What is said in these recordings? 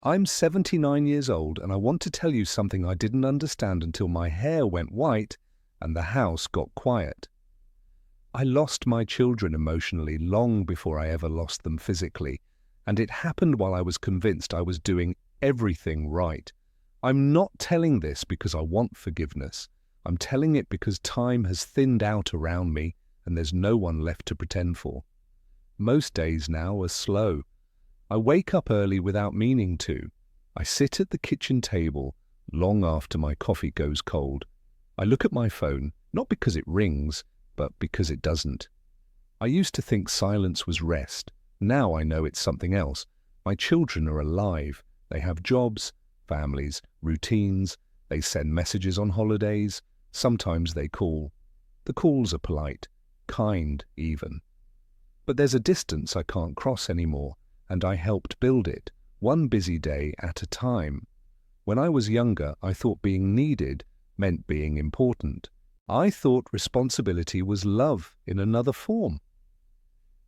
I'm 79 years old and I want to tell you something I didn't understand until my hair went white and the house got quiet. I lost my children emotionally long before I ever lost them physically, and it happened while I was convinced I was doing everything right. I'm not telling this because I want forgiveness. I'm telling it because time has thinned out around me and there's no one left to pretend for. Most days now are slow. I wake up early without meaning to. I sit at the kitchen table long after my coffee goes cold. I look at my phone, not because it rings, but because it doesn't. I used to think silence was rest. Now I know it's something else. My children are alive. They have jobs, families, routines. They send messages on holidays. Sometimes they call. The calls are polite, kind even. But there's a distance I can't cross anymore, and I helped build it, one busy day at a time. When I was younger, I thought being needed meant being important. I thought responsibility was love in another form.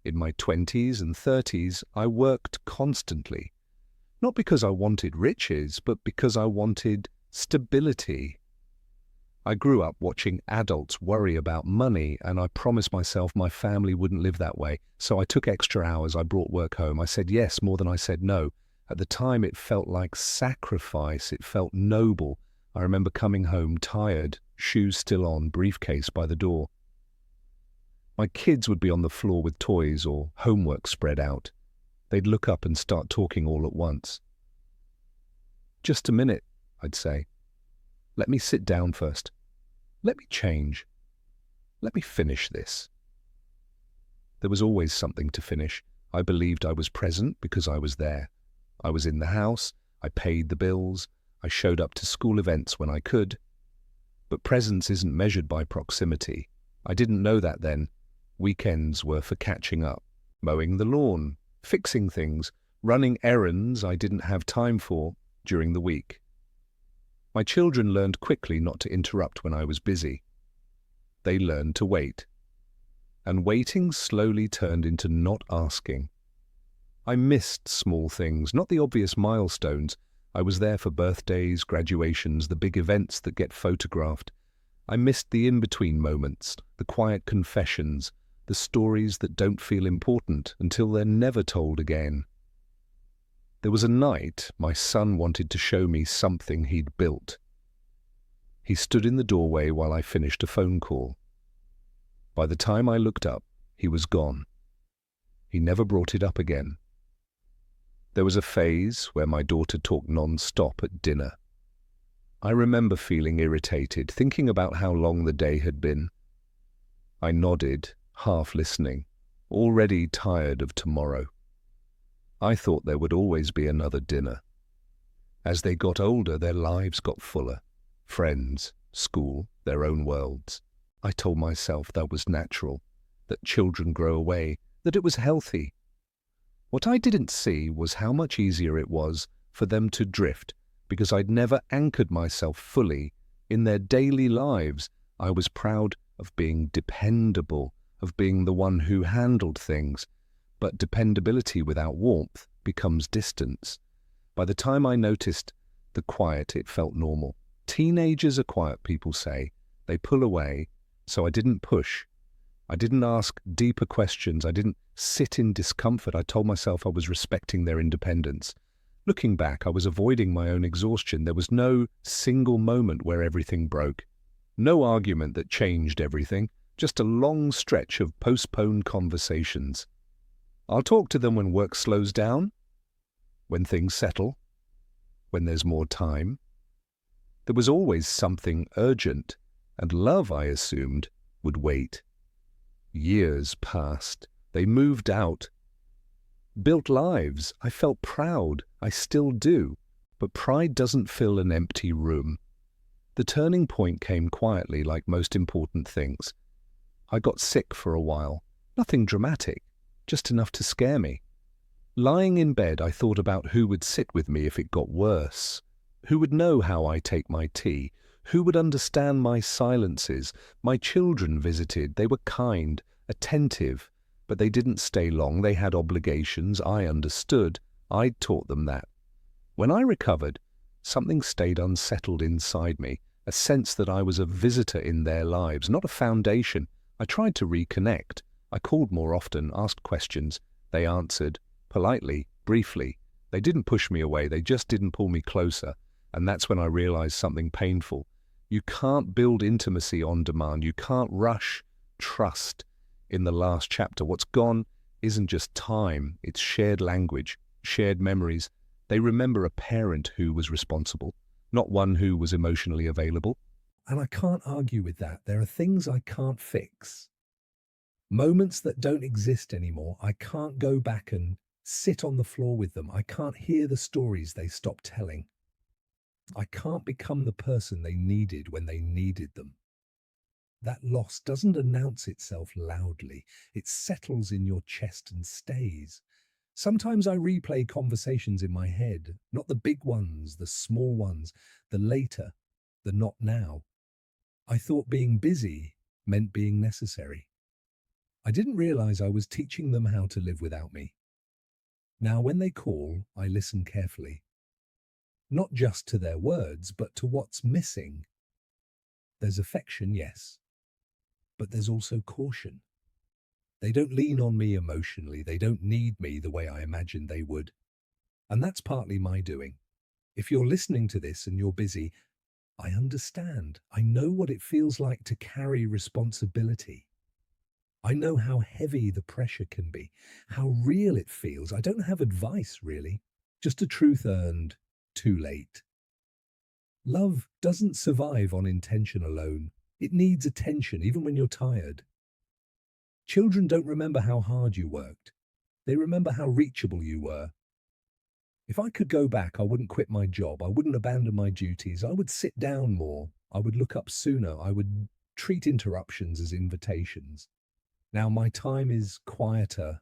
In my 20s and 30s, I worked constantly. Not because I wanted riches, but because I wanted stability. I grew up watching adults worry about money, and I promised myself my family wouldn't live that way. So I took extra hours, I brought work home. I said yes more than I said no. At the time, it felt like sacrifice. It felt noble. I remember coming home tired, shoes still on, briefcase by the door. My kids would be on the floor with toys or homework spread out. They'd look up and start talking all at once. "Just a minute," I'd say. "Let me sit down first. Let me change. Let me finish this." There was always something to finish. I believed I was present because I was there. I was in the house. I paid the bills. I showed up to school events when I could. But presence isn't measured by proximity. I didn't know that then. Weekends were for catching up, mowing the lawn, fixing things, running errands I didn't have time for during the week. My children learned quickly not to interrupt when I was busy. They learned to wait. And waiting slowly turned into not asking. I missed small things, not the obvious milestones. I was there for birthdays, graduations, the big events that get photographed. I missed the in-between moments, the quiet confessions, the stories that don't feel important until they're never told again. There was a night my son wanted to show me something he'd built. He stood in the doorway while I finished a phone call. By the time I looked up, he was gone. He never brought it up again. There was a phase where my daughter talked non-stop at dinner. I remember feeling irritated, thinking about how long the day had been. I nodded, half listening, already tired of tomorrow. I thought there would always be another dinner. As they got older, their lives got fuller. Friends, school, their own worlds. I told myself that was natural, that children grow away, that it was healthy. What I didn't see was how much easier it was for them to drift, because I'd never anchored myself fully in their daily lives. I was proud of being dependable, of being the one who handled things. But dependability without warmth becomes distance. By the time I noticed the quiet, it felt normal. Teenagers are quiet, people say. They pull away, so I didn't push. I didn't ask deeper questions. I didn't sit in discomfort. I told myself I was respecting their independence. Looking back, I was avoiding my own exhaustion. There was no single moment where everything broke. No argument that changed everything. Just a long stretch of postponed conversations. I'll talk to them when work slows down, when things settle, when there's more time. There was always something urgent, and love, I assumed, would wait. Years passed. They moved out. Built lives. I felt proud. I still do. But pride doesn't fill an empty room. The turning point came quietly, like most important things. I got sick for a while. Nothing dramatic. Just enough to scare me. Lying in bed, I thought about who would sit with me if it got worse. Who would know how I take my tea? Who would understand my silences? My children visited. They were kind, attentive, but they didn't stay long. They had obligations. I understood. I'd taught them that. When I recovered, something stayed unsettled inside me, a sense that I was a visitor in their lives, not a foundation. I tried to reconnect. I called more often, asked questions. They answered, politely, briefly. They didn't push me away, they just didn't pull me closer. And that's when I realized something painful. You can't build intimacy on demand. You can't rush trust in the last chapter. What's gone isn't just time, it's shared language, shared memories. They remember a parent who was responsible, not one who was emotionally available. And I can't argue with that. There are things I can't fix. Moments that don't exist anymore. I can't go back and sit on the floor with them. I can't hear the stories they stopped telling. I can't become the person they needed when they needed them. That loss doesn't announce itself loudly. It settles in your chest and stays. Sometimes I replay conversations in my head, not the big ones, the small ones, the later, the not now. I thought being busy meant being necessary. I didn't realize I was teaching them how to live without me. Now, when they call, I listen carefully. Not just to their words, but to what's missing. There's affection, yes, but there's also caution. They don't lean on me emotionally. They don't need me the way I imagined they would. And that's partly my doing. If you're listening to this and you're busy, I understand. I know what it feels like to carry responsibility. I know how heavy the pressure can be, how real it feels. I don't have advice, really, just a truth earned too late. Love doesn't survive on intention alone. It needs attention, even when you're tired. Children don't remember how hard you worked. They remember how reachable you were. If I could go back, I wouldn't quit my job. I wouldn't abandon my duties. I would sit down more. I would look up sooner. I would treat interruptions as invitations. Now my time is quieter.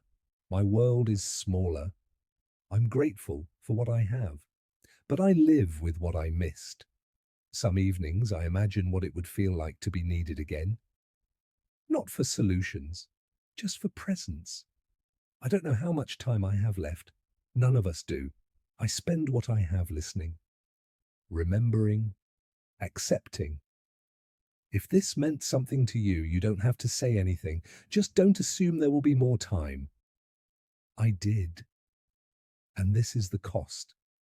My world is smaller. I'm grateful for what I have. But I live with what I missed. Some evenings I imagine what it would feel like to be needed again. Not for solutions, just for presence. I don't know how much time I have left. None of us do. I spend what I have listening, remembering, accepting. If this meant something to you, you don't have to say anything. Just don't assume there will be more time. I did. And this is the cost.